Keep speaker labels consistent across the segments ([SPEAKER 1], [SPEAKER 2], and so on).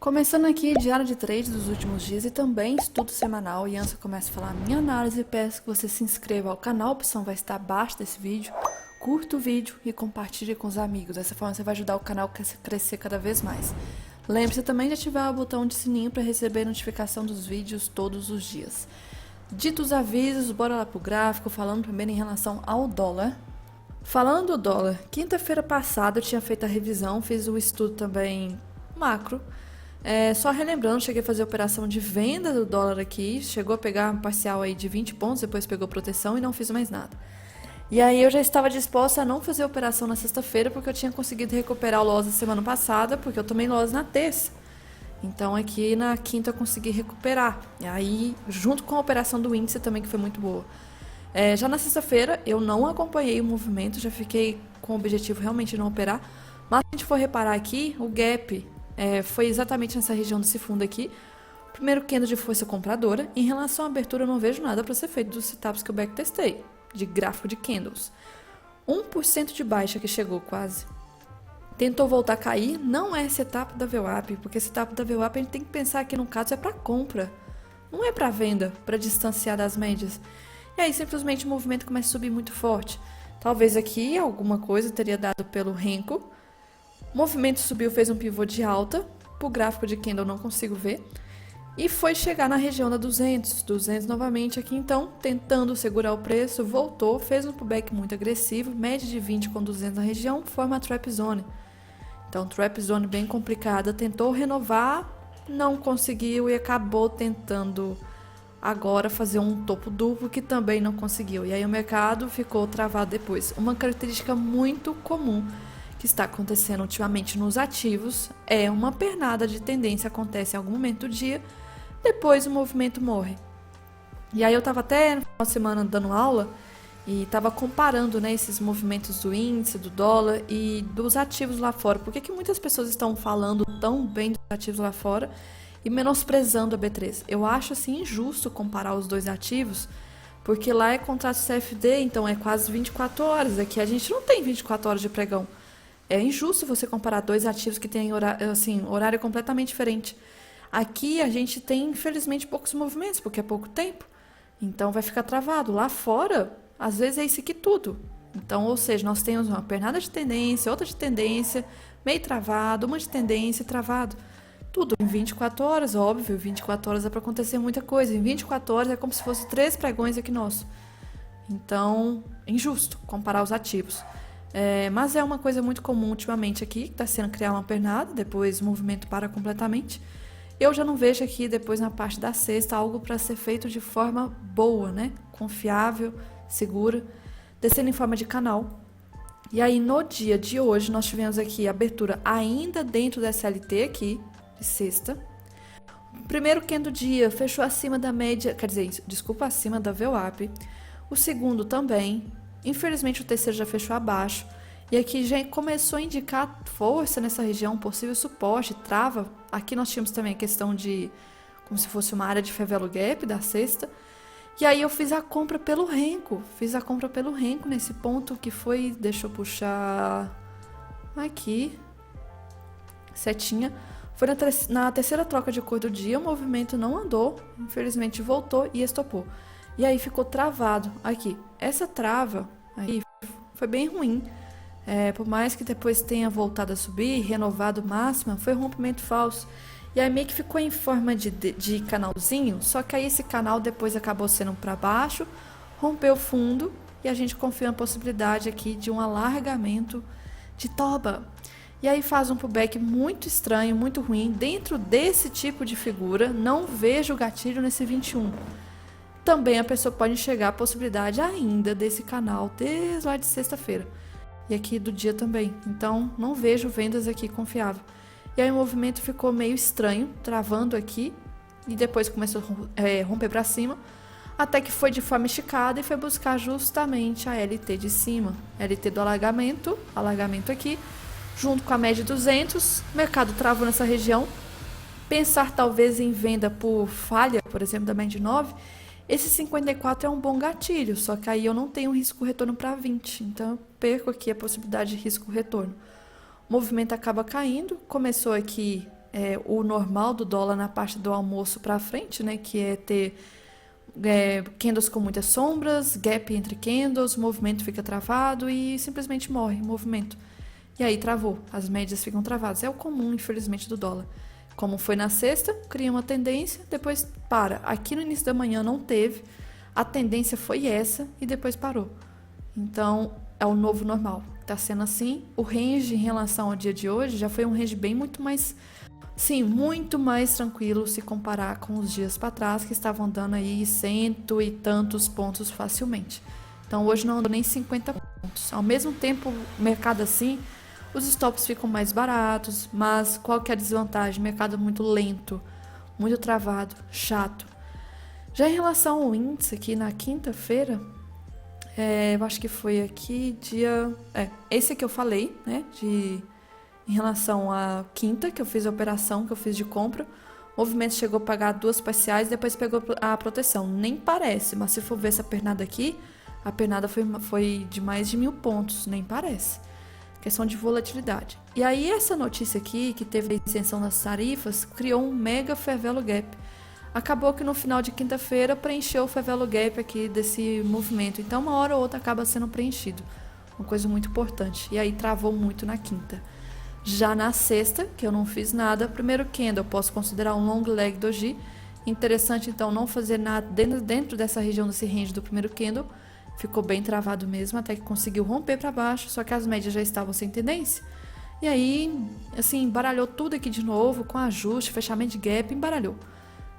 [SPEAKER 1] Começando aqui diário de trade dos últimos dias e também estudo semanal. E antes eu começo a falar a minha análise, peço que você se inscreva ao canal, a opção vai estar abaixo desse vídeo. Curta o vídeo e compartilhe com os amigos, dessa forma você vai ajudar o canal a crescer cada vez mais. Lembre-se também de ativar o botão de sininho para receber notificação dos vídeos todos os dias. Dito os avisos, bora lá pro gráfico, falando primeiro em relação ao dólar. Falando do dólar, quinta-feira passada eu tinha feito a revisão, fiz o estudo também macro. Só relembrando, cheguei a fazer a operação de venda do dólar aqui, chegou a pegar um parcial aí de 20 pontos, depois pegou proteção e não fiz mais nada. E aí eu já estava disposta a não fazer a operação na sexta-feira, porque eu tinha conseguido recuperar o loss da semana passada, porque eu tomei loss na terça. Então aqui na quinta eu consegui recuperar. E aí, junto com a operação do índice também, que foi muito boa. Já na sexta-feira eu não acompanhei o movimento, já fiquei com o objetivo realmente de não operar. Mas se a gente for reparar aqui, o gap foi exatamente nessa região desse fundo aqui. Primeiro candle de força compradora. Em relação à abertura, eu não vejo nada para ser feito dos setups que eu backtestei, de gráfico de candles. 1% de baixa que chegou quase. Tentou voltar a cair, não é setup da VWAP, porque setup da VWAP a gente tem que pensar que no caso é para compra, não é para venda, para distanciar das médias. E aí simplesmente o movimento começa a subir muito forte. Talvez aqui alguma coisa teria dado pelo Renko. O movimento subiu, fez um pivô de alta, pro gráfico de candle eu não consigo ver, e foi chegar na região da 200 novamente aqui, então tentando segurar o preço, voltou, fez um pullback muito agressivo, média de 20 com 200 na região, forma a trap zone. Então trap zone bem complicada, tentou renovar, não conseguiu e acabou tentando agora fazer um topo duplo que também não conseguiu, e aí o mercado ficou travado depois. Uma característica muito comum que está acontecendo ultimamente nos ativos é uma pernada de tendência, acontece em algum momento do dia, depois o movimento morre. E aí eu estava até no final de semana dando aula e estava comparando, né, esses movimentos do índice, do dólar e dos ativos lá fora. Por que muitas pessoas estão falando tão bem dos ativos lá fora e menosprezando a B3? Eu acho assim injusto comparar os dois ativos, porque lá é contrato CFD, então é quase 24 horas. Aqui a gente não tem 24 horas de pregão. É injusto você comparar dois ativos que têm horário completamente diferente. Aqui a gente tem, infelizmente, poucos movimentos, porque é pouco tempo. Então vai ficar travado. Lá fora, às vezes é isso aqui tudo. Então, ou seja, nós temos uma pernada de tendência, outra de tendência, meio travado, uma de tendência travado. Tudo em 24 horas, óbvio. 24 horas é para acontecer muita coisa. Em 24 horas é como se fosse 3 pregões aqui nossos. Então, é injusto comparar os ativos. Mas é uma coisa muito comum ultimamente aqui, que está sendo criar uma pernada, depois o movimento para completamente. Eu já não vejo aqui, depois na parte da sexta, algo para ser feito de forma boa, né? Confiável, segura, descendo em forma de canal. E aí no dia de hoje nós tivemos aqui a abertura ainda dentro da SLT aqui, de sexta. O primeiro candle do dia fechou acima da média, quer dizer, desculpa, acima da VWAP. O segundo também. Infelizmente o terceiro já fechou abaixo. E aqui já começou a indicar força nessa região, possível suporte, trava. Aqui nós tínhamos também a questão de como se fosse uma área de favela gap da sexta. E aí eu fiz a compra pelo Renko. Fiz a compra pelo Renko nesse ponto que foi, deixa eu puxar aqui, setinha. Foi na terceira troca de cor do dia, o movimento não andou, infelizmente voltou e estopou. E aí ficou travado aqui. Essa trava aí foi bem ruim. Por mais que depois tenha voltado a subir, renovado máxima, foi um rompimento falso. E aí meio que ficou em forma de canalzinho, só que aí esse canal depois acabou sendo para baixo, rompeu fundo e a gente confia na possibilidade aqui de um alargamento de toba. E aí faz um pullback muito estranho, muito ruim. Dentro desse tipo de figura, não vejo gatilho nesse 21. Também a pessoa pode enxergar a possibilidade ainda desse canal desde lá de sexta-feira. E aqui do dia também. Então, não vejo vendas aqui confiável. E aí o movimento ficou meio estranho, travando aqui. E depois começou a romper para cima. Até que foi de forma esticada e foi buscar justamente a LT de cima. LT do alargamento aqui, junto com a média 200. O mercado travou nessa região. Pensar talvez em venda por falha, por exemplo, da média 9. Esse 54 é um bom gatilho, só que aí eu não tenho risco-retorno para 20, então eu perco aqui a possibilidade de risco-retorno. O movimento acaba caindo, começou aqui o normal do dólar na parte do almoço para frente, né? Que é ter candles com muitas sombras, gap entre candles, o movimento fica travado e simplesmente morre o movimento. E aí travou, as médias ficam travadas. É o comum, infelizmente, do dólar. Como foi na sexta, cria uma tendência, depois para. Aqui no início da manhã não teve, a tendência foi essa e depois parou. Então, é o novo normal. Tá sendo assim. O range em relação ao dia de hoje já foi um range bem muito mais... Sim, muito mais tranquilo se comparar com os dias para trás, que estavam dando aí 100 e tantos pontos facilmente. Então, hoje não andou nem 50 pontos. Ao mesmo tempo, o mercado assim, os stops ficam mais baratos, mas qual que é a desvantagem? O mercado é muito lento, muito travado, chato. Já em relação ao índice aqui na quinta-feira, eu acho que foi aqui dia... esse que eu falei, né, em relação à quinta, que eu fiz a operação, que eu fiz de compra, o movimento chegou a pagar 2 parciais, depois pegou a proteção. Nem parece, mas se for ver essa pernada aqui, a pernada foi de mais de 1.000 pontos, nem parece. Questão de volatilidade. E aí essa notícia aqui, que teve a isenção das tarifas, criou um mega fair value gap. Acabou que no final de quinta-feira preencheu o fair value gap aqui desse movimento. Então uma hora ou outra acaba sendo preenchido. Uma coisa muito importante. E aí travou muito na quinta. Já na sexta, que eu não fiz nada, primeiro candle eu posso considerar um long leg doji. Interessante então não fazer nada dentro dessa região desse range do primeiro candle. Ficou bem travado mesmo, até que conseguiu romper para baixo, só que as médias já estavam sem tendência. E aí, assim, embaralhou tudo aqui de novo, com ajuste, fechamento de gap, embaralhou.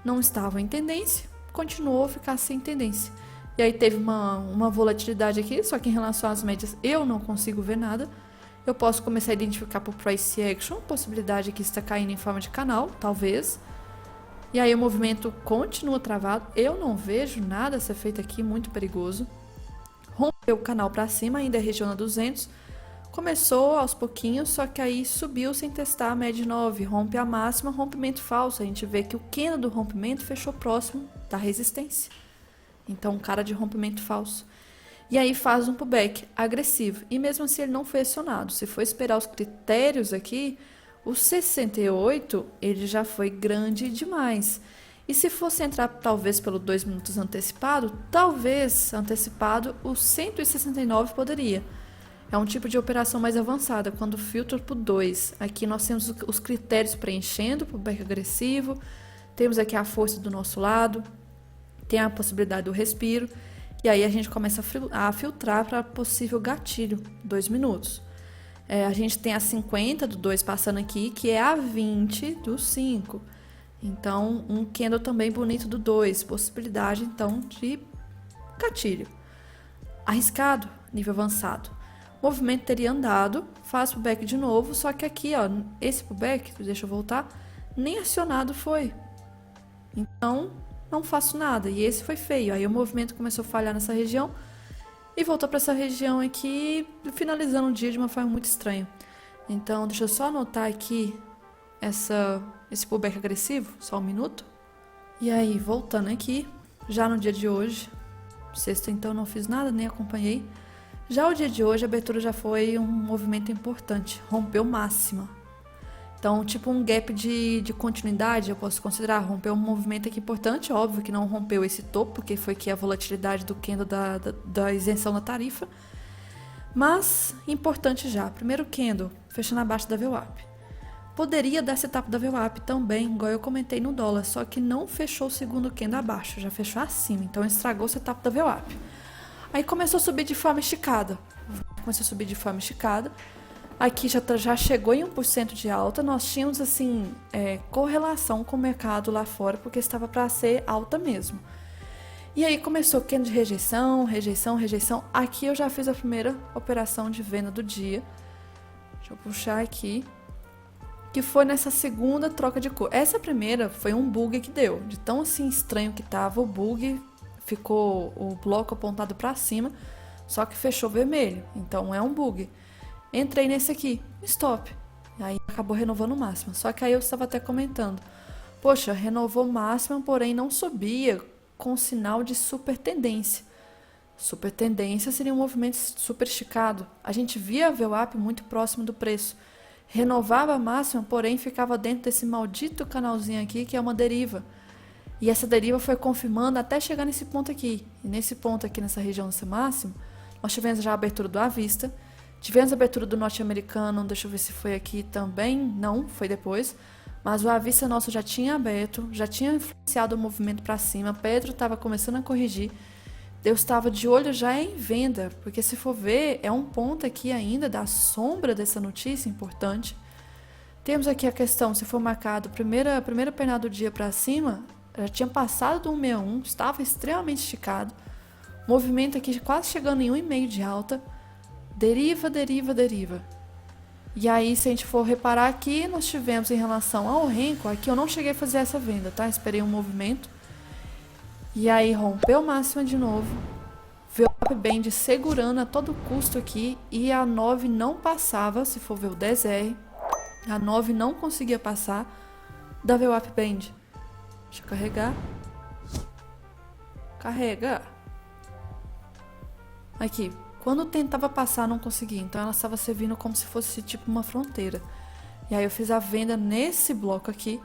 [SPEAKER 1] Não estava em tendência, continuou a ficar sem tendência. E aí teve uma volatilidade aqui, só que em relação às médias eu não consigo ver nada. Eu posso começar a identificar por price action, possibilidade que está caindo em forma de canal, talvez. E aí o movimento continua travado, eu não vejo nada ser feito aqui, muito perigoso. Rompeu o canal para cima, ainda é região na 200, começou aos pouquinhos, só que aí subiu sem testar a média 9, rompe a máxima, rompimento falso. A gente vê que o candle do rompimento fechou próximo da resistência. Então, cara de rompimento falso. E aí faz um pullback agressivo. E mesmo assim ele não foi acionado. Se for esperar os critérios aqui, o 68 ele já foi grande demais. E se fosse entrar talvez pelo 2 minutos antecipado, o 169 poderia. É um tipo de operação mais avançada, quando filtra por 2. Aqui nós temos os critérios preenchendo, pullback agressivo, temos aqui a força do nosso lado, tem a possibilidade do respiro, e aí a gente começa a filtrar para possível gatilho, 2 minutos. A gente tem a 50 do 2 passando aqui, que é a 20 do 5. Então, um candle também bonito do 2, possibilidade então de gatilho. Arriscado, nível avançado. O movimento teria andado, faz pullback de novo, só que aqui, ó, esse pullback, deixa eu voltar, nem acionado foi. Então, não faço nada. E esse foi feio. Aí o movimento começou a falhar nessa região e voltou para essa região aqui, finalizando o dia de uma forma muito estranha. Então, deixa eu só anotar aqui esse pullback agressivo, só um minuto. E aí, voltando aqui, já no dia de hoje, sexta então não fiz nada, nem acompanhei. Já o dia de hoje, a abertura já foi um movimento importante, rompeu máxima. Então, tipo um gap de continuidade, eu posso considerar, rompeu um movimento aqui importante, óbvio que não rompeu esse topo, porque foi que a volatilidade do candle da isenção da tarifa, mas importante já. Primeiro candle, fechando abaixo da VWAP. Poderia dar setup da VWAP também, igual eu comentei no dólar, só que não fechou o segundo candle abaixo, já fechou acima, então estragou o setup da VWAP. Aí começou a subir de forma esticada. Aqui já chegou em 1% de alta. Nós tínhamos, assim, correlação com o mercado lá fora, porque estava para ser alta mesmo. E aí começou candle de rejeição. Aqui eu já fiz a primeira operação de venda do dia. Deixa eu puxar aqui. Que foi nessa segunda troca de cor. Essa primeira foi um bug que deu. De tão, assim, estranho que tava o bug... Ficou o bloco apontado para cima, só que fechou vermelho. Então é um bug. Entrei nesse aqui, stop. Aí acabou renovando o máximo. Só que aí eu estava até comentando. Poxa, renovou o máximo, porém não subia com sinal de super tendência. Super tendência seria um movimento super esticado. A gente via a VWAP muito próximo do preço. renovava a máxima, porém ficava dentro desse maldito canalzinho aqui, que é uma deriva. E essa deriva foi confirmando até chegar nesse ponto aqui. E nesse ponto aqui, nessa região desse máximo, nós tivemos já a abertura do à vista, tivemos a abertura do norte-americano, deixa eu ver se foi aqui também, não, foi depois, mas o à vista nosso já tinha aberto, já tinha influenciado o movimento para cima, Pedro estava começando a corrigir, Deus estava de olho já em venda, porque se for ver, é um ponto aqui ainda da sombra dessa notícia importante. Temos aqui a questão, se for marcado primeira pernada do dia para cima, já tinha passado do 161, estava extremamente esticado, movimento aqui quase chegando em 1,5 de alta, deriva, deriva, deriva. E aí, se a gente for reparar aqui, nós tivemos em relação ao Renko, aqui eu não cheguei a fazer essa venda, tá? Esperei um movimento. E aí rompeu máxima de novo, veio o upband segurando a todo custo aqui e a 9 não passava, se for ver o 10R, a 9 não conseguia passar da VWAP Band. Deixa eu carregar. Carrega. Aqui, quando tentava passar não conseguia, então ela estava servindo como se fosse tipo uma fronteira. E aí eu fiz a venda nesse bloco aqui.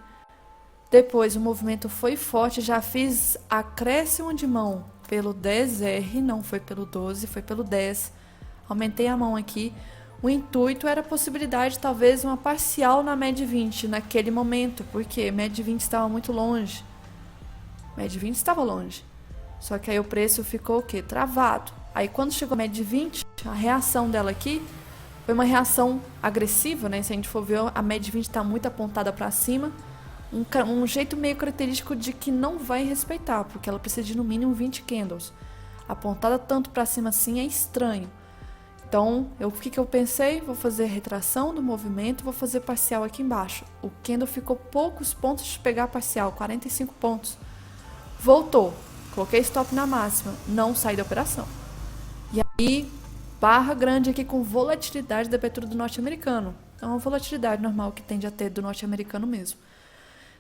[SPEAKER 1] Depois o movimento foi forte, já fiz acréscimo de mão pelo 10R, não foi pelo 12, foi pelo 10. Aumentei a mão aqui. O intuito era a possibilidade, talvez, uma parcial na média 20 naquele momento, porque média 20 estava muito longe. Média 20 estava longe. Só que aí o preço ficou o quê? Travado. Aí quando chegou a média 20, a reação dela aqui foi uma reação agressiva, né? Se a gente for ver, a média 20 está muito apontada para cima. Um jeito meio característico de que não vai respeitar, porque ela precisa de no mínimo 20 candles. Apontada tanto para cima assim é estranho. Então, o que eu pensei? Vou fazer retração do movimento, vou fazer parcial aqui embaixo. O candle ficou poucos pontos de pegar parcial, 45 pontos. Voltou, coloquei stop na máxima, não saí da operação. E aí, barra grande aqui com volatilidade da abertura do norte-americano. É uma volatilidade normal que tende a ter do norte-americano mesmo.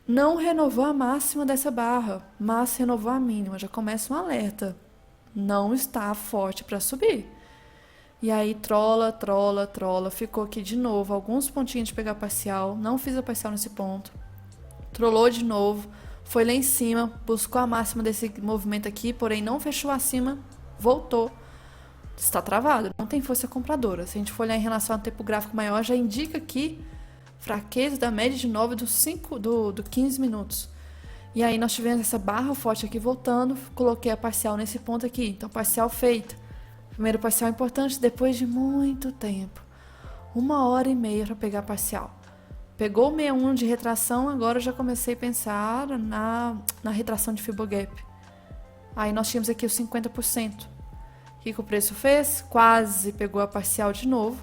[SPEAKER 1] Não renovou a máxima dessa barra, mas renovou a mínima. Já começa um alerta. Não está forte para subir. E aí trola, trola, trola. Ficou aqui de novo. Alguns pontinhos de pegar parcial. Não fiz a parcial nesse ponto. Trollou de novo. Foi lá em cima. Buscou a máxima desse movimento aqui. Porém não fechou acima. Voltou. Está travado. Não tem força compradora. Se a gente for olhar em relação ao tempo gráfico maior, já indica aqui fraqueza da média de 9 do 15 minutos. E aí nós tivemos essa barra forte aqui voltando, coloquei a parcial nesse ponto aqui. Então, parcial feita. Primeiro parcial importante depois de muito tempo. 1h30 para pegar a parcial. Pegou o 61 de retração, agora eu já comecei a pensar na retração de Fibogap. Aí nós tínhamos aqui os 50%. O que o preço fez? Quase pegou a parcial de novo.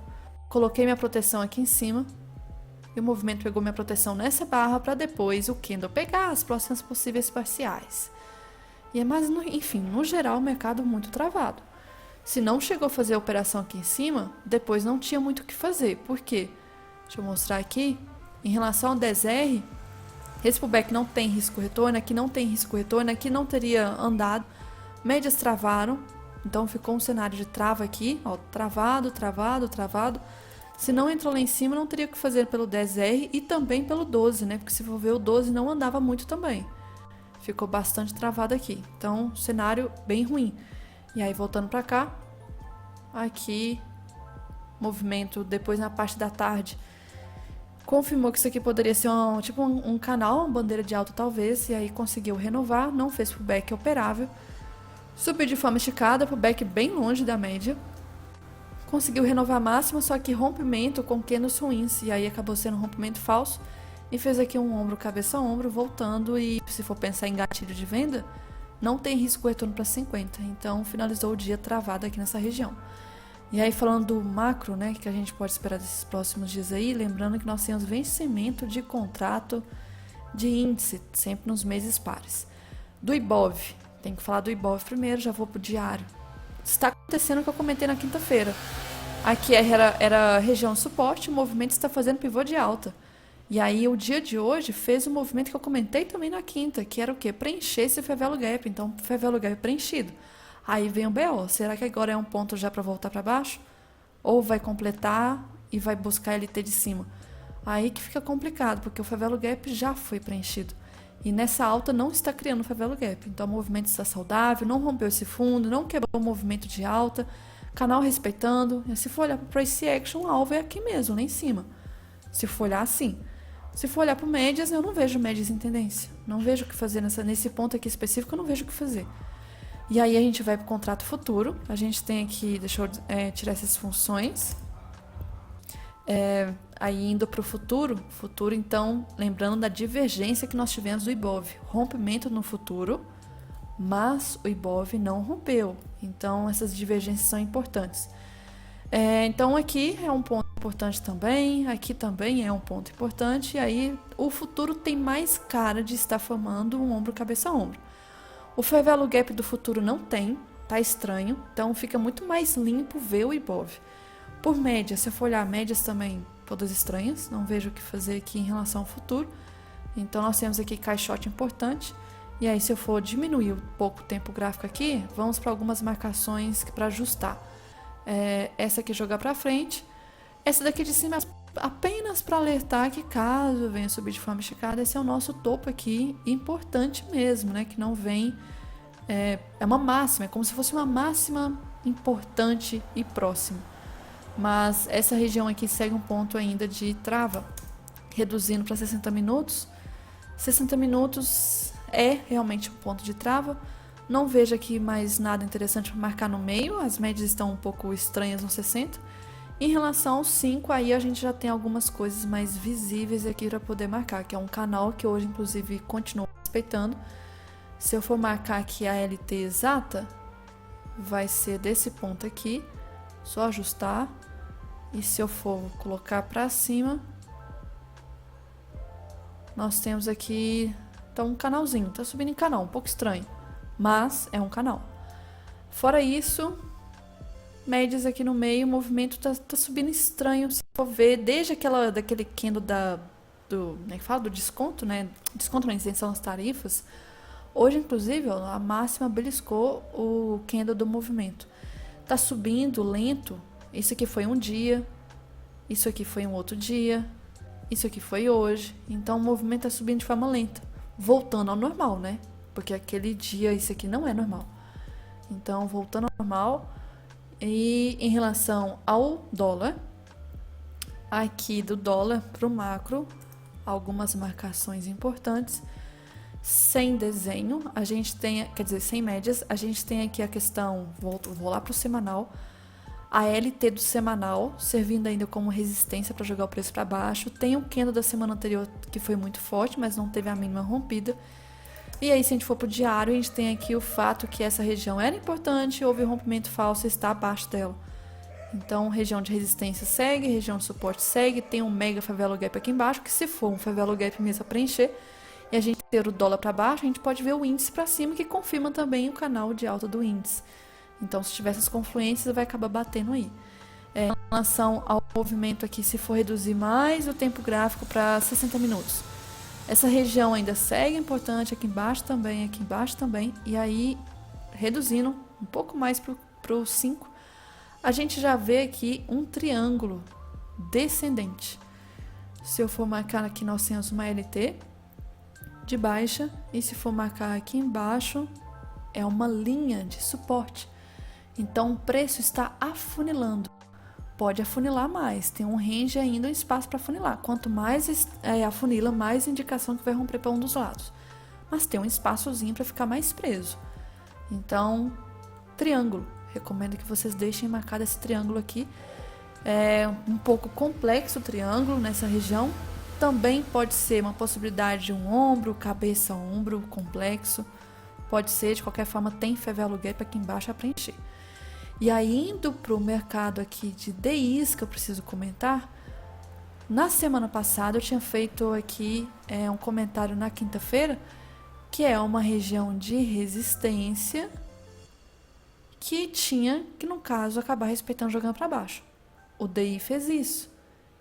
[SPEAKER 1] Coloquei minha proteção aqui em cima. E o movimento pegou minha proteção nessa barra para depois o candle pegar as próximas possíveis parciais. Mas, enfim, no geral, o mercado muito travado. Se não chegou a fazer a operação aqui em cima, depois não tinha muito o que fazer. Por quê? Deixa eu mostrar aqui. Em relação ao 10R, esse pullback não tem risco-retorno, aqui não tem risco-retorno, aqui não teria andado. Médias travaram, então ficou um cenário de trava aqui, ó, travado, travado, travado. Se não entrou lá em cima, não teria o que fazer pelo 10R e também pelo 12, né? Porque se for ver, o 12 não andava muito também. Ficou bastante travado aqui. Então, cenário bem ruim. E aí, voltando para cá. Aqui, movimento depois na parte da tarde. Confirmou que isso aqui poderia ser um canal, uma bandeira de alta talvez. E aí, conseguiu renovar. Não fez pullback operável. Subiu de forma esticada, pullback bem longe da média. Conseguiu renovar a máxima, só que rompimento com candles ruins. E aí acabou sendo um rompimento falso. E fez aqui um ombro, cabeça a ombro, voltando. E se for pensar em gatilho de venda, não tem risco retorno para 50. Então finalizou o dia travado aqui nessa região. E aí falando do macro, né, que a gente pode esperar desses próximos dias aí. Lembrando que nós temos vencimento de contrato de índice, sempre nos meses pares. Do Ibov, tem que falar do Ibov primeiro, já vou pro diário. Está acontecendo o que eu comentei na quinta-feira. Aqui era a região de suporte, o movimento está fazendo pivô de alta. E aí o dia de hoje fez o movimento que eu comentei também na quinta, que era o quê? Preencher esse Fair Value Gap. Então, Fair Value Gap preenchido. Aí vem o BO. Será que agora é um ponto já para voltar para baixo? Ou vai completar e vai buscar LT de cima? Aí que fica complicado, porque o favelo gap já foi preenchido. E nessa alta não está criando favelo gap. Então o movimento está saudável, não rompeu esse fundo, não quebrou o movimento de alta, canal respeitando. E se for olhar para o price action, o alvo é aqui mesmo, lá em cima. Se for olhar assim. Se for olhar para médias, eu não vejo médias em tendência. Não vejo o que fazer nesse ponto aqui específico, eu não vejo o que fazer. E aí a gente vai para o contrato futuro. A gente tem aqui, deixa eu tirar essas funções. Aí indo para o futuro, então, lembrando da divergência que nós tivemos do Ibov. Rompimento no futuro, mas o Ibov não rompeu. Então, essas divergências são importantes. Então, aqui é um ponto importante também, aqui também é um ponto importante, e aí o futuro tem mais cara de estar formando um ombro, cabeça, ombro. O favelo gap do futuro não tem, tá estranho, então fica muito mais limpo ver o Ibov. Por média, se eu for olhar médias também, todas estranhas, não vejo o que fazer aqui em relação ao futuro. Então nós temos aqui caixote importante. E aí se eu for diminuir um pouco o tempo gráfico aqui, vamos para algumas marcações para ajustar. Essa aqui jogar para frente. Essa daqui de cima apenas para alertar que caso venha subir de forma esticada, esse é o nosso topo aqui, importante mesmo, né? Que não vem... É uma máxima, é como se fosse uma máxima importante e próxima. Mas essa região aqui segue um ponto ainda de trava, reduzindo para 60 minutos. 60 minutos é realmente um ponto de trava. Não vejo aqui mais nada interessante para marcar no meio, as médias estão um pouco estranhas no 60. Em relação ao 5, aí a gente já tem algumas coisas mais visíveis aqui para poder marcar, que é um canal que hoje inclusive continua respeitando. Se eu for marcar aqui a LT exata, vai ser desse ponto aqui, só ajustar. E se eu for colocar para cima, nós temos aqui então um canalzinho, tá subindo em canal, um pouco estranho, mas é um canal. Fora isso, médias aqui no meio, o movimento tá subindo estranho, se for ver, desde daquele candle do desconto, né? Desconto na isenção das tarifas. Hoje, inclusive, ó, a máxima beliscou o candle do movimento. Tá subindo lento. Isso aqui foi um dia, isso aqui foi um outro dia, isso aqui foi hoje. Então o movimento está subindo de forma lenta, voltando ao normal, né? Porque aquele dia isso aqui não é normal. Então voltando ao normal. E em relação ao dólar, aqui do dólar para o macro, algumas marcações importantes. Sem desenho, a gente tem, quer dizer, sem médias, a gente tem aqui a questão, vou lá para o semanal. A LT do semanal, servindo ainda como resistência para jogar o preço para baixo. Tem o candle da semana anterior que foi muito forte, mas não teve a mínima rompida. E aí, se a gente for para o diário, a gente tem aqui o fato que essa região era importante, houve um rompimento falso e está abaixo dela. Então, região de resistência segue, região de suporte segue, tem um mega favelo gap aqui embaixo, que se for um favelo gap mesmo a preencher, e a gente ter o dólar para baixo, a gente pode ver o índice para cima, que confirma também o canal de alta do índice. Então, se tiver essas confluências, vai acabar batendo aí. Em relação ao movimento aqui, se for reduzir mais o tempo gráfico para 60 minutos. Essa região ainda segue importante, aqui embaixo também. E aí, reduzindo um pouco mais para o 5, a gente já vê aqui um triângulo descendente. Se eu for marcar aqui, nós temos uma LT de baixa. E se for marcar aqui embaixo, é uma linha de suporte. Então, o preço está afunilando. Pode afunilar mais. Tem um range ainda, um espaço para afunilar. Quanto mais afunila, mais indicação que vai romper para um dos lados. Mas tem um espaçozinho para ficar mais preso. Então, triângulo. Recomendo que vocês deixem marcado esse triângulo aqui. É um pouco complexo o triângulo nessa região. Também pode ser uma possibilidade de um ombro, cabeça, ombro, complexo. Pode ser, de qualquer forma, tem favelo gap aqui embaixo a preencher. E aí, indo para o mercado aqui de DIs, que eu preciso comentar, na semana passada eu tinha feito aqui um comentário na quinta-feira, que é uma região de resistência que no caso, acabar respeitando jogando para baixo. O DI fez isso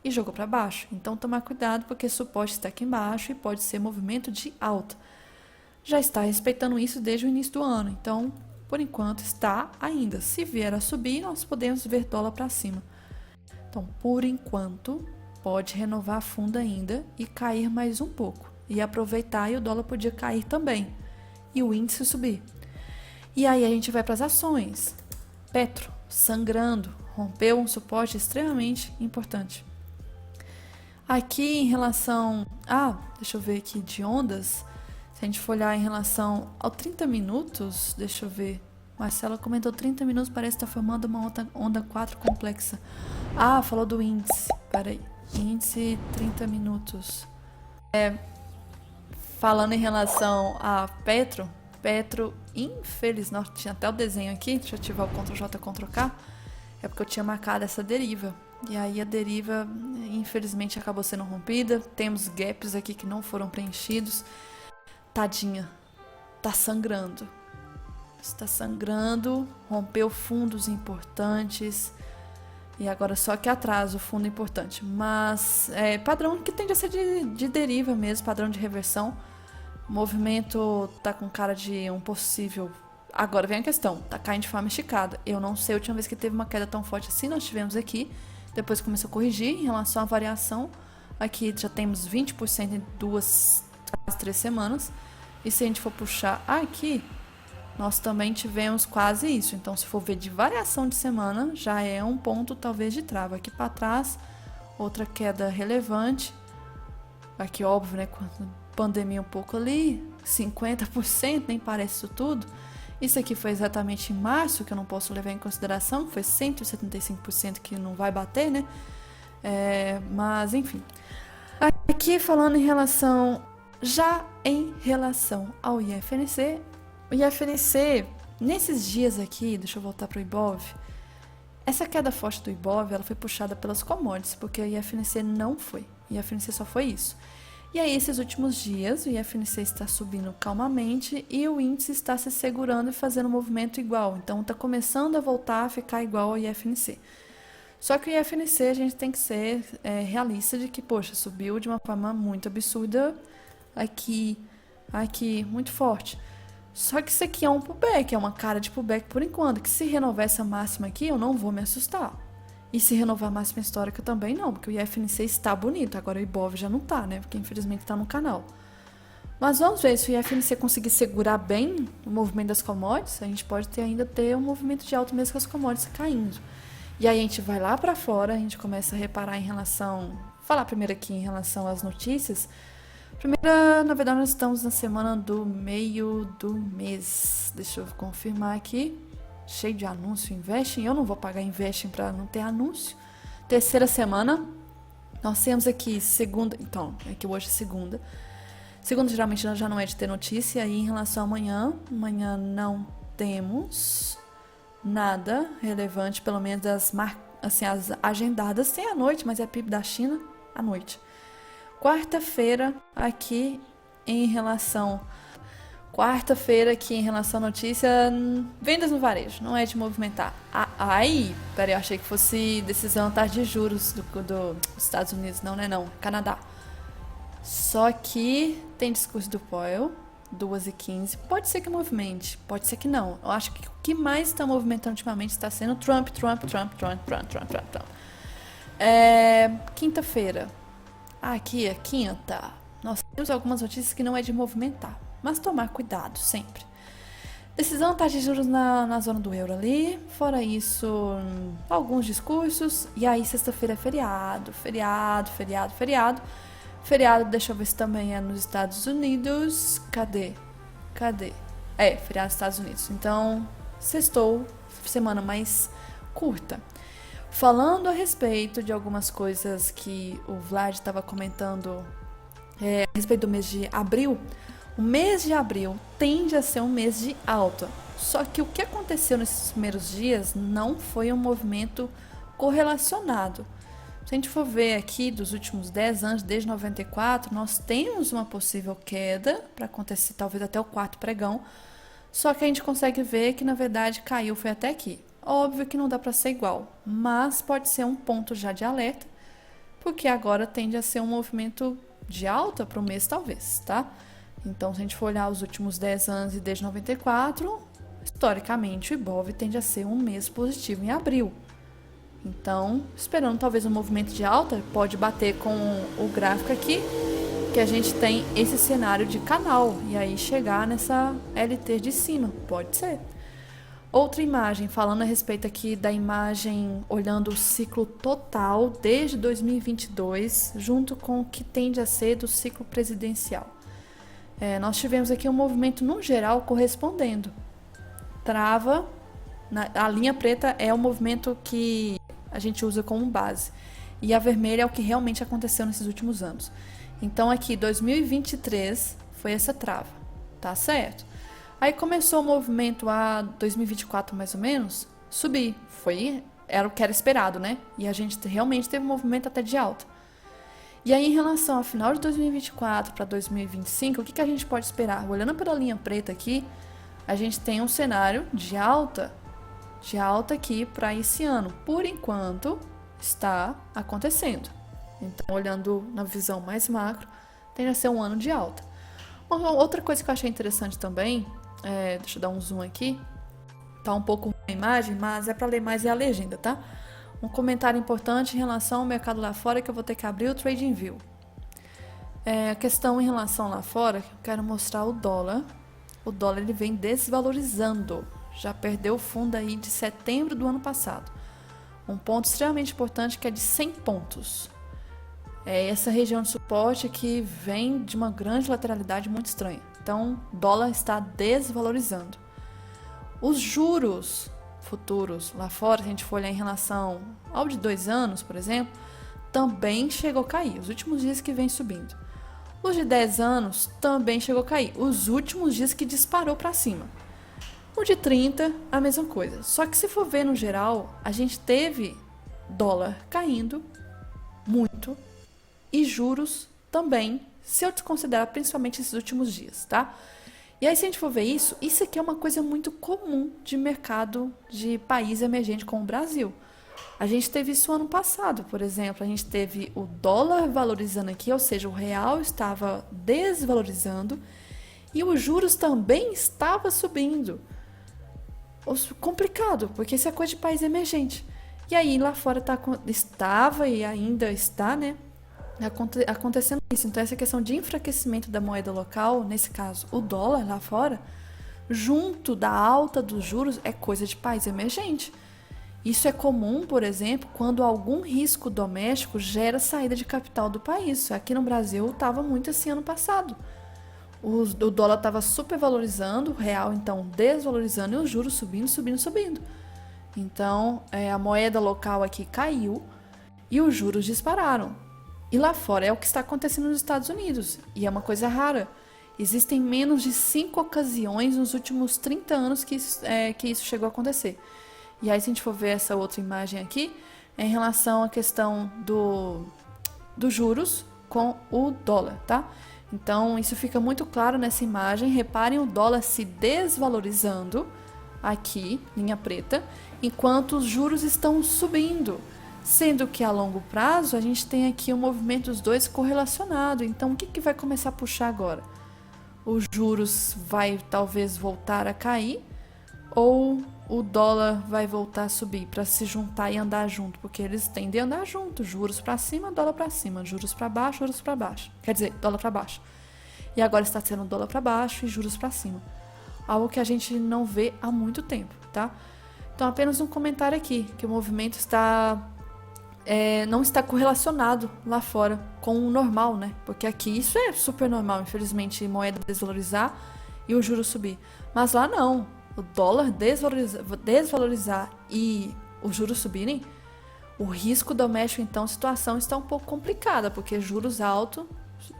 [SPEAKER 1] e jogou para baixo. Então, tomar cuidado, porque suporte está aqui embaixo e pode ser movimento de alta. Já está respeitando isso desde o início do ano, então, por enquanto, está ainda. Se vier a subir, nós podemos ver dólar para cima. Então, por enquanto, pode renovar fundo ainda e cair mais um pouco. E aproveitar, e o dólar podia cair também. E o índice subir. E aí a gente vai para as ações. Petro, sangrando, rompeu um suporte extremamente importante. Aqui em relação... deixa eu ver aqui de ondas. Se a gente for olhar em relação ao 30 minutos, deixa eu ver. Marcela comentou 30 minutos, parece que está formando uma onda 4 complexa. Falou do índice. Peraí. Índice 30 minutos. Falando em relação a Petro, infelizmente, tinha até o desenho aqui, deixa eu ativar o Ctrl+J, Ctrl+K, é porque eu tinha marcado essa deriva. E aí a deriva, infelizmente, acabou sendo rompida. Temos gaps aqui que não foram preenchidos. Tadinha, tá sangrando. Está sangrando, rompeu fundos importantes. E agora só que atrás o fundo importante. Mas é padrão que tende a ser de deriva mesmo, padrão de reversão. O movimento tá com cara de um possível... Agora vem a questão, tá caindo de forma esticada. Eu não sei a última vez que teve uma queda tão forte assim, nós tivemos aqui. Depois começou a corrigir em relação à variação. Aqui já temos 20% em quase 3 semanas. E se a gente for puxar aqui, nós também tivemos quase isso. Então, se for ver de variação de semana, já é um ponto talvez de trava. Aqui para trás, outra queda relevante. Aqui, óbvio, né? Pandemia um pouco ali, 50%, nem parece isso tudo. Isso aqui foi exatamente em março, que eu não posso levar em consideração, foi 175% que não vai bater, né? Mas, enfim. Aqui falando em relação ao IFNC, o IFNC, nesses dias aqui, deixa eu voltar para o Ibov, essa queda forte do Ibov, ela foi puxada pelas commodities, porque o IFNC não foi. O IFNC só foi isso. E aí, esses últimos dias, o IFNC está subindo calmamente e o índice está se segurando e fazendo um movimento igual. Então, está começando a voltar a ficar igual ao IFNC. Só que o IFNC, a gente tem que ser realista de que, poxa, subiu de uma forma muito absurda aqui, muito forte. Só que isso aqui é um pullback, é uma cara de pullback por enquanto, que se renovar essa máxima aqui, eu não vou me assustar. E se renovar a máxima histórica também não, porque o IFNC está bonito, agora o Ibov já não está, né? Porque infelizmente está no canal. Mas vamos ver, se o IFNC conseguir segurar bem o movimento das commodities, a gente pode ainda ter um movimento de alto mesmo com as commodities caindo. E aí a gente vai lá para fora, a gente começa a reparar em relação... Falar primeiro aqui em relação às notícias. Primeira, na verdade, nós estamos na semana do meio do mês. Deixa eu confirmar aqui. Cheio de anúncio, Investing. Eu não vou pagar Investing para não ter anúncio. Terceira semana, nós temos aqui segunda. Então, é que hoje é segunda. Segunda geralmente já não é de ter notícia. E em relação a amanhã não temos nada relevante, pelo menos as agendadas. Tem à noite, mas é a PIB da China à noite. Quarta-feira aqui em relação à notícia, vendas no varejo, não é de movimentar. Peraí, eu achei que fosse decisão taxa de juros dos Estados Unidos, não, Canadá. Só que tem discurso do Powell, 2h15, pode ser que movimente, pode ser que não. Eu acho que o que mais está movimentando ultimamente está sendo Trump. Quinta-feira. Aqui é quinta. Nós temos algumas notícias que não é de movimentar, mas tomar cuidado sempre. Decisão taxa de juros na zona do euro ali. Fora isso, alguns discursos. E aí, sexta-feira é feriado. Feriado, deixa eu ver se também é nos Estados Unidos. Cadê? Feriado nos Estados Unidos. Então, sextou, semana mais curta. Falando a respeito de algumas coisas que o Vlad estava comentando a respeito do mês de abril, o mês de abril tende a ser um mês de alta. Só que o que aconteceu nesses primeiros dias não foi um movimento correlacionado. Se a gente for ver aqui dos últimos 10 anos, desde 94, nós temos uma possível queda para acontecer talvez até o quarto pregão. Só que a gente consegue ver que na verdade caiu, foi até aqui. Óbvio que não dá para ser igual, mas pode ser um ponto já de alerta, porque agora tende a ser um movimento de alta para o mês talvez, tá? Então, se a gente for olhar os últimos 10 anos e desde 94, historicamente o Ibov tende a ser um mês positivo em abril. Então, esperando talvez um movimento de alta, pode bater com o gráfico aqui, que a gente tem esse cenário de canal, e aí chegar nessa LT de cima, pode ser. Outra imagem, falando a respeito aqui da imagem, olhando o ciclo total desde 2022, junto com o que tende a ser do ciclo presidencial. Nós tivemos aqui um movimento no geral correspondendo. Trava, a linha preta é o movimento que a gente usa como base, e a vermelha é o que realmente aconteceu nesses últimos anos. Então aqui 2023 foi essa trava, tá certo? Aí começou o movimento a 2024 mais ou menos, subir, era o que era esperado, né? E a gente realmente teve um movimento até de alta. E aí em relação ao final de 2024 para 2025, o que a gente pode esperar? Olhando pela linha preta aqui, a gente tem um cenário de alta aqui para esse ano. Por enquanto, está acontecendo. Então, olhando na visão mais macro, tende a ser um ano de alta. Outra coisa que eu achei interessante também, deixa eu dar um zoom aqui, tá um pouco na imagem, mas é para ler mais a legenda, tá? Um comentário importante em relação ao mercado lá fora, que eu vou ter que abrir o TradingView. A questão em relação lá fora, eu quero mostrar o dólar. O dólar ele vem desvalorizando, já perdeu o fundo aí de setembro do ano passado. Um ponto extremamente importante que é de 100 pontos. Essa região de suporte que vem de uma grande lateralidade muito estranha. Então, o dólar está desvalorizando. Os juros futuros lá fora, se a gente for olhar em relação ao de 2 anos, por exemplo, também chegou a cair. Os últimos dias que vem subindo. Os de 10 anos também chegou a cair. Os últimos dias que disparou para cima. O de 30, a mesma coisa. Só que se for ver no geral, a gente teve dólar caindo muito e juros também, se eu desconsiderar principalmente esses últimos dias, tá? E aí se a gente for ver isso aqui é uma coisa muito comum de mercado de país emergente como o Brasil. A gente teve isso ano passado, por exemplo, a gente teve o dólar valorizando aqui, ou seja, o real estava desvalorizando e os juros também estava subindo. Complicado, porque isso é coisa de país emergente. E aí lá fora estava e ainda está, né, acontecendo isso. Então essa questão de enfraquecimento da moeda local, nesse caso o dólar lá fora, junto da alta dos juros, é coisa de país emergente. Isso é comum, por exemplo, quando algum risco doméstico gera saída de capital do país. Aqui no Brasil estava muito assim ano passado. O dólar estava super valorizando, o real então desvalorizando e os juros subindo. Então a moeda local aqui caiu e os juros dispararam. E lá fora é o que está acontecendo nos Estados Unidos. E é uma coisa rara. Existem menos de 5 ocasiões nos últimos 30 anos que isso chegou a acontecer. E aí, se a gente for ver essa outra imagem aqui, é em relação à questão dos juros com o dólar, tá? Então, isso fica muito claro nessa imagem. Reparem o dólar se desvalorizando aqui, linha preta, enquanto os juros estão subindo. Sendo que a longo prazo a gente tem aqui o movimento dos dois correlacionado. Então o que vai começar a puxar agora? Os juros vai talvez voltar a cair ou o dólar vai voltar a subir para se juntar e andar junto? Porque eles tendem a andar junto, juros para cima, dólar para cima, juros para baixo, juros para baixo. Quer dizer, dólar para baixo. E agora está sendo dólar para baixo e juros para cima. Algo que a gente não vê há muito tempo, tá? Então apenas um comentário aqui, que o movimento não está correlacionado lá fora com o normal, né? Porque aqui isso é super normal, infelizmente, moeda desvalorizar e o juro subir. Mas lá não, o dólar desvalorizar e os juros subirem, o risco doméstico, então, a situação está um pouco complicada, porque juros altos,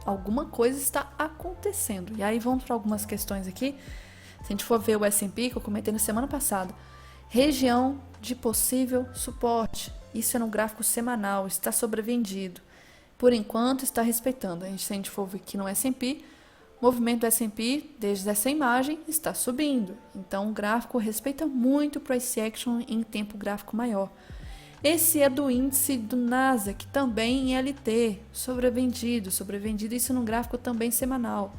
[SPEAKER 1] alguma coisa está acontecendo. E aí vamos para algumas questões aqui. Se a gente for ver o S&P, que eu comentei na semana passada, região de possível suporte. Isso é no gráfico semanal, está sobrevendido. Por enquanto, está respeitando. Se a gente for ver aqui no S&P, o movimento do S&P, desde essa imagem, está subindo. Então, o gráfico respeita muito o price action em tempo gráfico maior. Esse é do índice do Nasdaq, também em LT, sobrevendido isso no gráfico também semanal.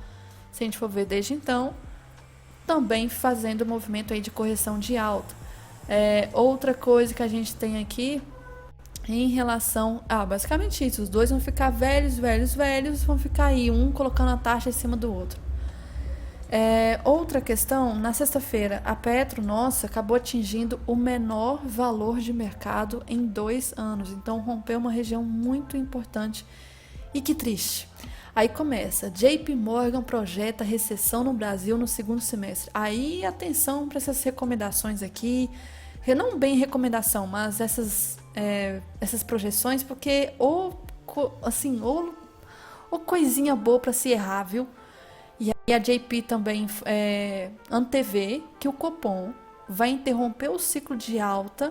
[SPEAKER 1] Se a gente for ver desde então, também fazendo o movimento aí de correção de alta. Outra coisa que a gente tem aqui em relação... basicamente isso. Os dois vão ficar velhos, velhos, velhos. Vão ficar aí, um colocando a taxa em cima do outro. Outra questão, na sexta-feira, a Petro, nossa, acabou atingindo o menor valor de mercado em 2 anos. Então, rompeu uma região muito importante. E que triste. Aí começa, JP Morgan projeta recessão no Brasil no segundo semestre. Aí, atenção para essas recomendações aqui. Não bem recomendação, mas essas projeções, porque ou coisinha boa para se errar, viu? E aí a JP também antevê que o Copom vai interromper o ciclo de alta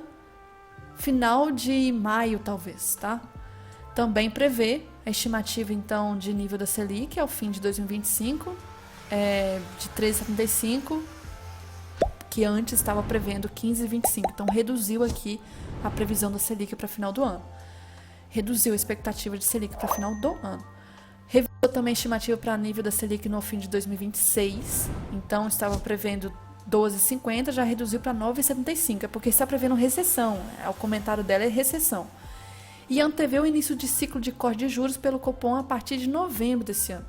[SPEAKER 1] final de maio, talvez, tá? Também prevê a estimativa, então, de nível da Selic ao fim de 2025, de 13,75, que antes estava prevendo 15,25. Então, reduziu aqui a previsão da Selic para final do ano. Reduziu a expectativa de Selic para final do ano. Revisou também a estimativa para nível da Selic no fim de 2026. Então, estava prevendo 12,50, já reduziu para 9,75. É porque está prevendo recessão. O comentário dela é recessão. E antevê o início de ciclo de corte de juros pelo Copom a partir de novembro desse ano.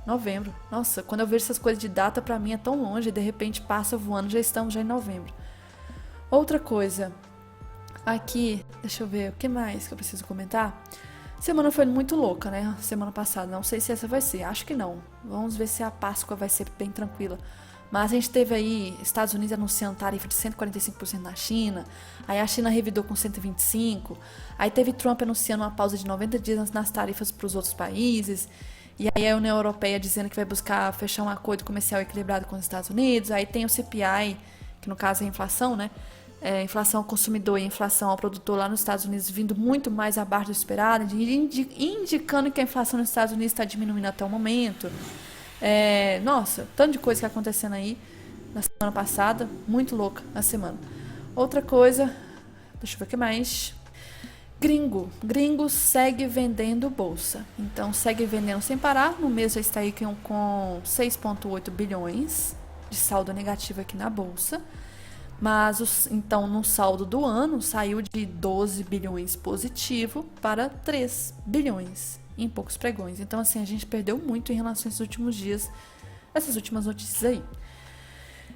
[SPEAKER 1] Novembro. Nossa, quando eu vejo essas coisas de data, para mim é tão longe. E de repente passa voando, já estamos já em novembro. Outra coisa. Aqui, deixa eu ver, o que mais que eu preciso comentar? Semana foi muito louca, né? Semana passada. Não sei se essa vai ser. Acho que não. Vamos ver se a Páscoa vai ser bem tranquila. Mas a gente teve aí Estados Unidos anunciando tarifa de 145% na China. Aí a China revidou com 125%. Aí teve Trump anunciando uma pausa de 90 dias nas tarifas para os outros países. E aí a União Europeia dizendo que vai buscar fechar um acordo comercial equilibrado com os Estados Unidos. Aí tem o CPI, que no caso é a inflação, né? Inflação ao consumidor e inflação ao produtor lá nos Estados Unidos vindo muito mais abaixo do esperado, indicando que a inflação nos Estados Unidos está diminuindo até o momento. Nossa, tanto de coisa que está acontecendo aí na semana passada, muito louca na semana. Outra coisa, deixa eu ver o que mais. Gringo segue vendendo bolsa. Então segue vendendo sem parar. No mês já está aí com 6,8 bilhões de saldo negativo aqui na bolsa. Mas, então, no saldo do ano, saiu de 12 bilhões positivo para 3 bilhões em poucos pregões. Então, assim, a gente perdeu muito em relação a esses últimos dias, essas últimas notícias aí.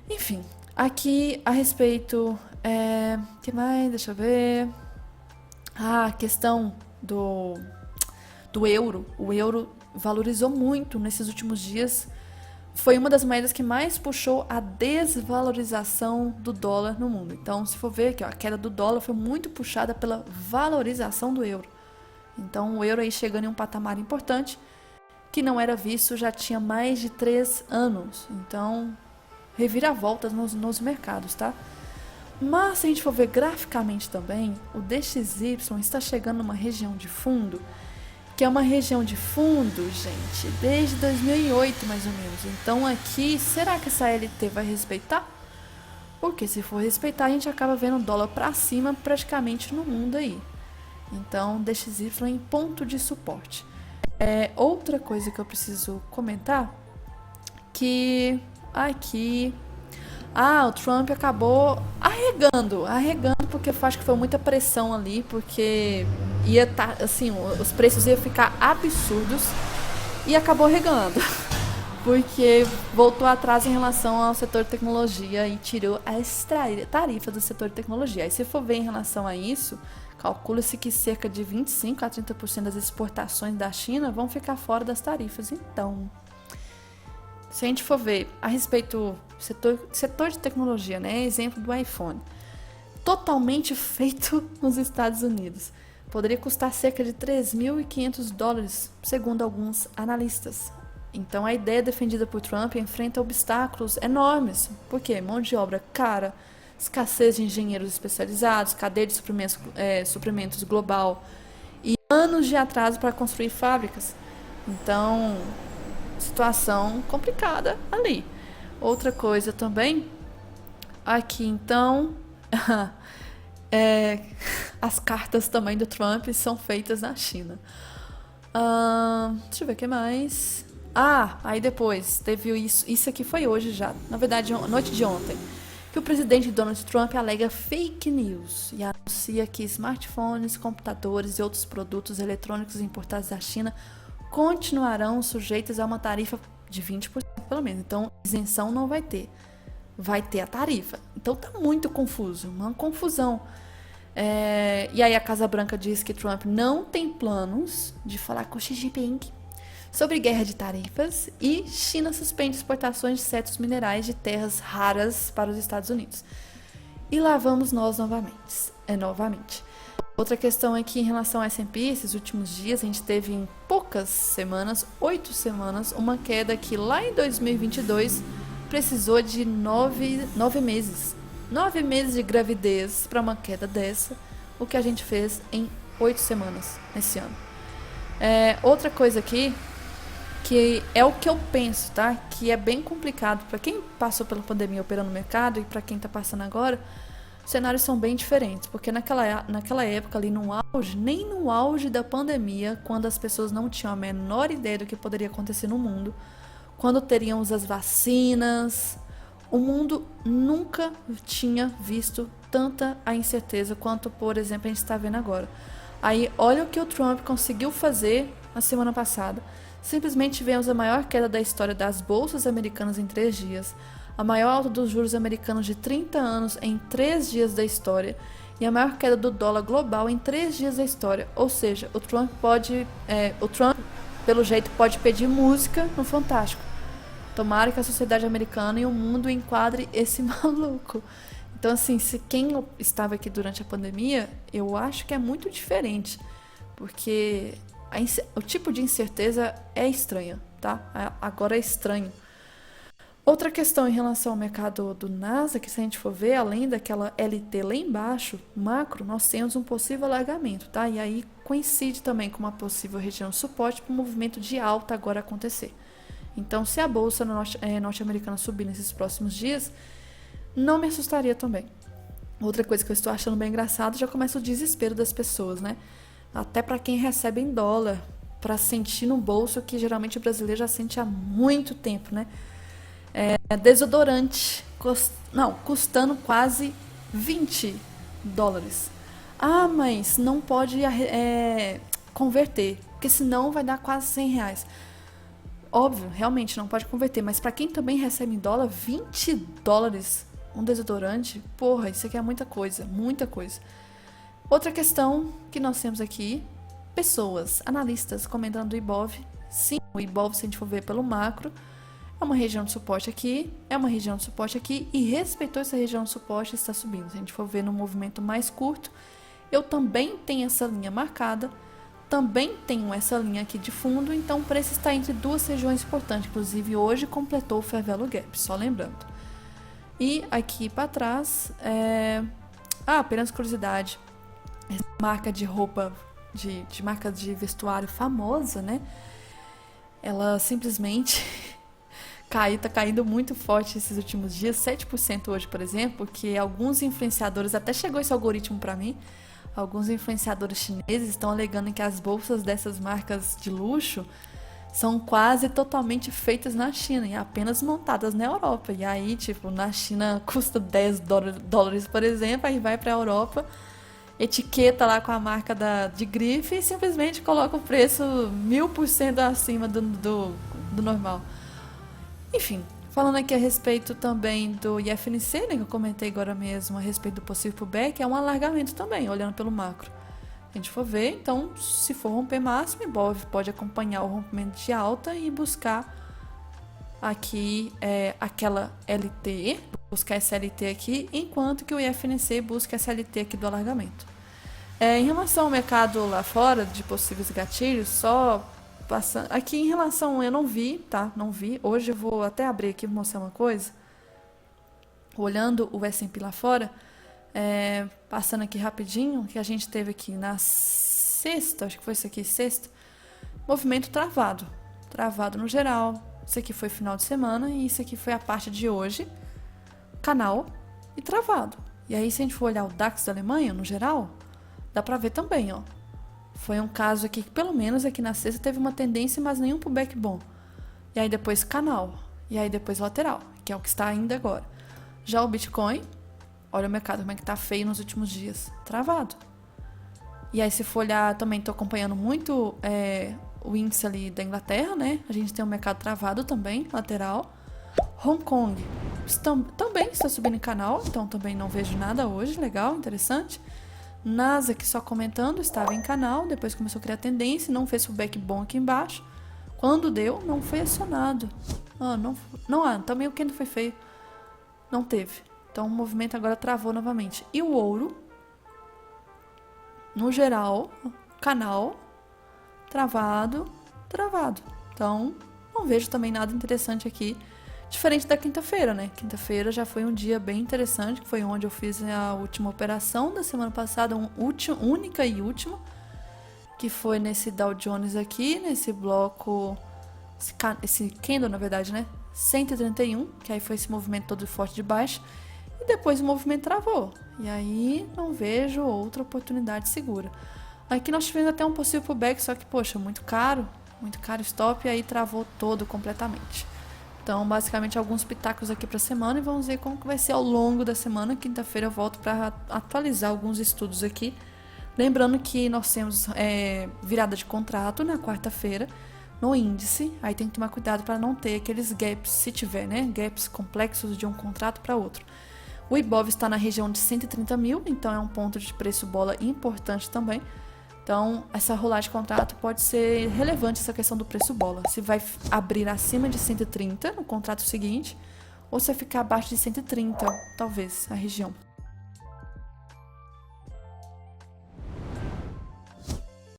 [SPEAKER 1] Enfim, aqui a respeito... que mais? Deixa eu ver... a questão do euro. O euro valorizou muito nesses últimos dias. Foi uma das moedas que mais puxou a desvalorização do dólar no mundo. Então, se for ver aqui, a queda do dólar foi muito puxada pela valorização do euro. Então, o euro aí chegando em um patamar importante que não era visto já tinha mais de 3 anos. Então, reviravoltas nos mercados, tá? Mas, se a gente for ver graficamente também, o DXY está chegando numa região de fundo, que é uma região de fundo, gente, desde 2008, mais ou menos. Então, aqui, será que essa LT vai respeitar? Porque se for respeitar, a gente acaba vendo o dólar para cima praticamente no mundo aí. Então, DXY em ponto de suporte. Outra coisa que eu preciso comentar, que aqui... o Trump acabou arregando, porque eu acho que foi muita pressão ali, porque ia tá, assim, os preços iam ficar absurdos e acabou arregando, porque voltou atrás em relação ao setor de tecnologia e tirou as tarifas do setor de tecnologia. Aí se for ver em relação a isso, calcula-se que cerca de 25% a 30% das exportações da China vão ficar fora das tarifas. Então, se a gente for ver a respeito do setor de tecnologia, né? Exemplo do iPhone. Totalmente feito nos Estados Unidos. Poderia custar cerca de 3.500 dólares, segundo alguns analistas. Então, a ideia defendida por Trump enfrenta obstáculos enormes. Por quê? Mão de obra cara, escassez de engenheiros especializados, cadeia de suprimentos global e anos de atraso para construir fábricas. Então, situação complicada ali. Outra coisa também, aqui então, as cartas também do Trump são feitas na China. Deixa eu ver o que mais. Aí depois teve isso aqui foi hoje já, na verdade, noite de ontem. que o presidente Donald Trump alega fake news e anuncia que smartphones, computadores e outros produtos eletrônicos importados da China continuarão sujeitos a uma tarifa de 20% pelo menos. Então, isenção não vai ter. Vai ter a tarifa. Então tá muito confuso, uma confusão. E aí a Casa Branca diz que Trump não tem planos de falar com Xi Jinping sobre guerra de tarifas e China suspende exportações de certos minerais de terras raras para os Estados Unidos. E lá vamos nós novamente. Outra questão é que em relação ao S&P, esses últimos dias a gente teve em poucas semanas, 8 semanas, uma queda que lá em 2022 precisou de 9 meses. 9 meses de gravidez para uma queda dessa, o que a gente fez em 8 semanas nesse ano. Outra coisa aqui, que é o que eu penso, tá? Que é bem complicado para quem passou pela pandemia operando no mercado e para quem está passando agora, os cenários são bem diferentes, porque naquela época ali nem no auge da pandemia, quando as pessoas não tinham a menor ideia do que poderia acontecer no mundo, quando teríamos as vacinas, o mundo nunca tinha visto tanta a incerteza quanto, por exemplo, a gente está vendo agora. Aí, olha o que o Trump conseguiu fazer na semana passada. Simplesmente tivemos a maior queda da história das bolsas americanas em 3 dias, a maior alta dos juros americanos de 30 anos em 3 dias da história e a maior queda do dólar global em 3 dias da história. Ou seja, o Trump, pelo jeito, pode pedir música no Fantástico. Tomara que a sociedade americana e o mundo enquadre esse maluco. Então, assim, se quem estava aqui durante a pandemia, eu acho que é muito diferente, porque o tipo de incerteza é estranha, tá? Agora é estranho. Outra questão em relação ao mercado do Nasdaq, que se a gente for ver, além daquela LT lá embaixo, macro, nós temos um possível alargamento, tá? E aí coincide também com uma possível região de suporte para o movimento de alta agora acontecer. Então, se a bolsa norte-americana subir nesses próximos dias, não me assustaria também. Outra coisa que eu estou achando bem engraçado, já começa o desespero das pessoas, né? Até para quem recebe em dólar, para sentir no bolso, que geralmente o brasileiro já sente há muito tempo, né? Desodorante, custando quase $20. Ah, mas não pode converter, porque senão vai dar quase R$100. Óbvio, realmente não pode converter, mas para quem também recebe em dólar, $20 um desodorante, porra, isso aqui é muita coisa, muita coisa. Outra questão que nós temos aqui, pessoas, analistas comentando do Ibov. Sim, o Ibov, se a gente for ver pelo macro, é uma região de suporte aqui, e respeitou essa região de suporte e está subindo. Se a gente for ver no movimento mais curto, eu também tenho essa linha marcada, também tenho essa linha aqui de fundo, então o preço está entre duas regiões importantes, inclusive hoje completou o Fair Value Gap, só lembrando. E aqui para trás, apenas curiosidade, essa marca de roupa, de marca de vestuário famosa, né? Ela simplesmente tá caindo muito forte esses últimos dias, 7% hoje, por exemplo, que alguns influenciadores, até chegou esse algoritmo para mim, alguns influenciadores chineses estão alegando que as bolsas dessas marcas de luxo são quase totalmente feitas na China e apenas montadas na Europa. E aí, tipo, na China custa $10, por exemplo, aí vai pra Europa, etiqueta lá com a marca de grife e simplesmente coloca o preço 1000% acima do normal. Enfim, falando aqui a respeito também do IFNC, né, que eu comentei agora mesmo, a respeito do possível pullback, é um alargamento também, olhando pelo macro. A gente for ver, então, se for romper máximo, o Ibov pode acompanhar o rompimento de alta e buscar aqui aquela LT, buscar essa LT aqui, enquanto que o IFNC busca essa LT aqui do alargamento. Em relação ao mercado lá fora, de possíveis gatilhos, só passando. Aqui em relação, eu não vi, tá? Não vi. Hoje eu vou até abrir aqui e mostrar uma coisa. Olhando o S&P lá fora, passando aqui rapidinho, que a gente teve aqui na sexta, acho que foi isso aqui, sexta, movimento travado no geral. Isso aqui foi final de semana e isso aqui foi a parte de hoje, canal e travado. E aí, se a gente for olhar o DAX da Alemanha, no geral, dá pra ver também, ó. Foi um caso aqui que, pelo menos aqui na sexta, teve uma tendência, mas nenhum pullback bom. E aí depois canal, e aí depois lateral, que é o que está ainda agora. Já o Bitcoin, olha o mercado como é que tá feio nos últimos dias, travado. E aí, se for olhar, também tô acompanhando muito o índice ali da Inglaterra, né? A gente tem um mercado travado também, lateral. Hong Kong também está subindo em canal, então também não vejo nada hoje, legal, interessante. Nasdaq só comentando, estava em canal, depois começou a criar tendência, não fez feedback bom aqui embaixo. Quando deu, não foi acionado. Também o candle foi feio. Não teve. Então o movimento agora travou novamente. E o ouro, no geral, canal, travado. Então, não vejo também nada interessante aqui. Diferente da quinta-feira, né? Quinta-feira já foi um dia bem interessante, que foi onde eu fiz a última operação da semana passada, única e última, que foi nesse Dow Jones aqui, nesse bloco, esse candle, na verdade, né? 131, que aí foi esse movimento todo forte de baixo, e depois o movimento travou. E aí não vejo outra oportunidade segura. Aqui nós tivemos até um possível pullback, só que, poxa, muito caro o stop, e aí travou todo completamente. Então, basicamente, alguns pitacos aqui para a semana e vamos ver como que vai ser ao longo da semana. Quinta-feira eu volto para atualizar alguns estudos aqui. Lembrando que nós temos virada de contrato na quarta-feira no índice. Aí tem que tomar cuidado para não ter aqueles gaps, se tiver, né? Gaps complexos de um contrato para outro. O Ibov está na região de 130 mil, então é um ponto de preço bola importante também. Então, essa rolagem de contrato pode ser relevante, essa questão do preço bola. Se vai abrir acima de 130 no contrato seguinte, ou se vai ficar abaixo de 130, talvez, a região.